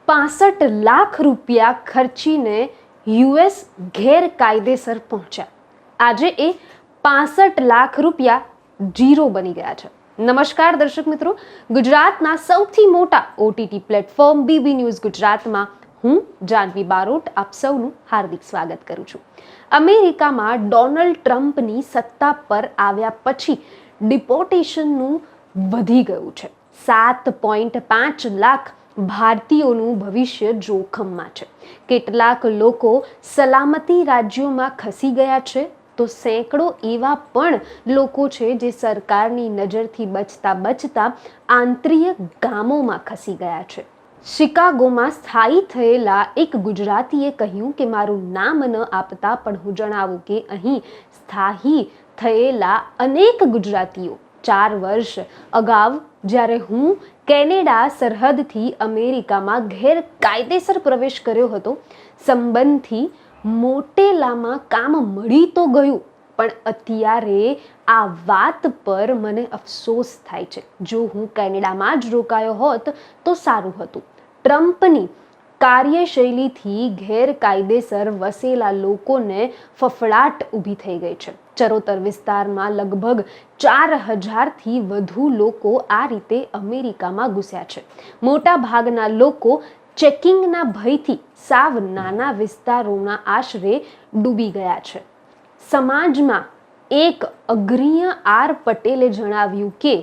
65 લાખ રૂપિયા ખર્ચીને યુએસ ગેરકાયદેસર પહોંચ્યા. આજે એ 65 લાખ રૂપિયા ઝીરો બની ગયા છે. નમસ્કાર દર્શક મિત્રો, ગુજરાતના સૌથી મોટા ઓટીટી પ્લેટફોર્મ બીબી ન્યૂઝ ગુજરાતમાં હું જાનવી બારોટ આપ સૌનું હાર્દિક સ્વાગત કરું છું. અમેરિકામાં ડોનાલ્ડ ટ્રમ્પની સત્તા પર આવ્યા પછી ડિપોર્ટેશનનું વધી ગયું છે. 7.5 લાખ ભારતીયોનું ભવિષ્ય જોખમમાં છે. કેટલાક લોકો સલામતી રાજ્યોમાં ખસી ગયા છે, તો સેંકડો એવા પણ લોકો છે જે સરકારની નજરથી બચતા આંતરિક ગામોમાં ખસી ગયા છે. શિકાગોમાં સ્થાયી થયેલા એક ગુજરાતીએ કહ્યું કે મારું નામ ન આપતા પણ હું જણાવું કે અહીં સ્થાયી થયેલા અનેક ગુજરાતીઓ 4 વર્ષ અગાઉ જ્યારે હું કેનેડા સરહદથી અમેરિકામાં ગેરકાયદેસર પ્રવેશ કર્યો હતો, સંબંધથી મોટેલામાં કામ મળી તો ગયું, પણ અત્યારે આ વાત પર મને અફસોસ થાય છે. જો હું કેનેડામાં જ રોકાયો હોત તો સારું હતું. ટ્રમ્પની કાર્યશૈલીથી ગેરકાયદેસર વસેલા લોકોને ફફડાટ ઊભી થઈ ગઈ છે. ચરોતર વિસ્તારમાં લગભગ 4000થી વધુ લોકો આ રીતે અમેરિકામાં ઘૂસ્યા છે. મોટા ભાગના લોકો ચેકિંગના ભયથી સાવ નાના વિસ્તારોના આશરે ડૂબી ગયા છે. સમાજમાં એક અગ્રણીય આર પટેલે જણાવ્યું કે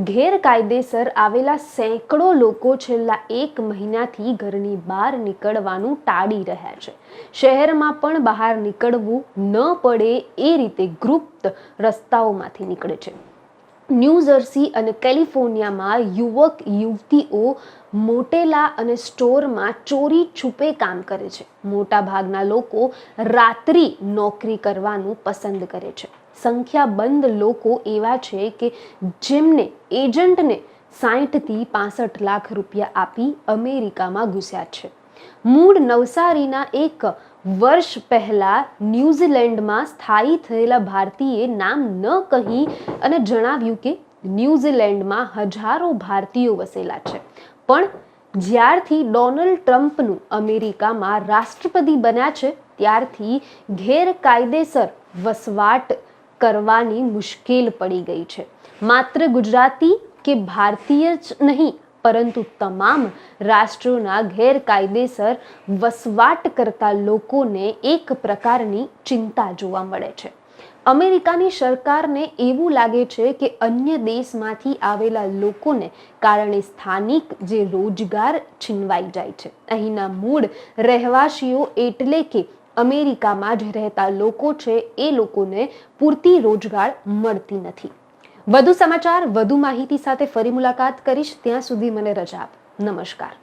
ગેરકાયદેસર આવેલા સેંકડો લોકો છેલ્લા 1 મહિનાથી ઘરની બહાર નીકળવાનું ટાળી રહ્યા છે. શહેરમાં પણ બહાર નીકળવું ન પડે એ રીતે ગુપ્ત રસ્તાઓમાંથી નીકળે છે. ન્યૂ જર્સી અને કેલિફોર્નિયામાં યુવક યુવતીઓ મોટેલા અને સ્ટોરમાં ચોરી છુપે કામ કરે છે. મોટા ભાગના લોકો રાત્રિ નોકરી કરવાનું પસંદ કરે છે. સંખ્યાબંધ લોકો એવા છે કે જેમને એજન્ટને 60થી 65 લાખ રૂપિયા આપી અમેરિકામાં ઘૂસ્યા છે. મૂળ નવસારીના એક વર્ષ પહેલા ન્યૂઝીલેન્ડમાં સ્થાયી થયેલા ભારતીયે નામ ન કહી અને જણાવ્યું કે ન્યૂઝીલેન્ડમાં હજારો ભારતીયો વસેલા છે, પણ જ્યારથી ડોનાલ્ડ ટ્રમ્પનું અમેરિકામાં રાષ્ટ્રપતિ બન્યા છે ત્યારથી ગેરકાયદેસર વસવાટ કરવાની મુશ્કેલ પડી ગઈ છે. માત્ર ગુજરાતી કે ભારતીય જ નહીં, પરંતુ તમામ રાષ્ટ્રોના ગેરકાયદેસર વસવાટ કરતા લોકોને એક પ્રકારની ચિંતા જોવા મળે છે. અમેરિકાની સરકારને એવું લાગે છે કે અન્ય દેશમાંથી આવેલા લોકોને કારણે સ્થાનિક જે રોજગાર છીનવાઈ જાય છે. અહીંના મૂળ રહેવાસીઓ એટલે કે અમેરિકામાં જ રહેતા લોકો છે એ લોકોને પૂરતી રોજગાર મળતી નથી. વધુ સમાચાર, વધુ માહિતી સાથે ફરી મુલાકાત કરીશ. ત્યાં સુધી મને રજા આપ. નમસ્કાર.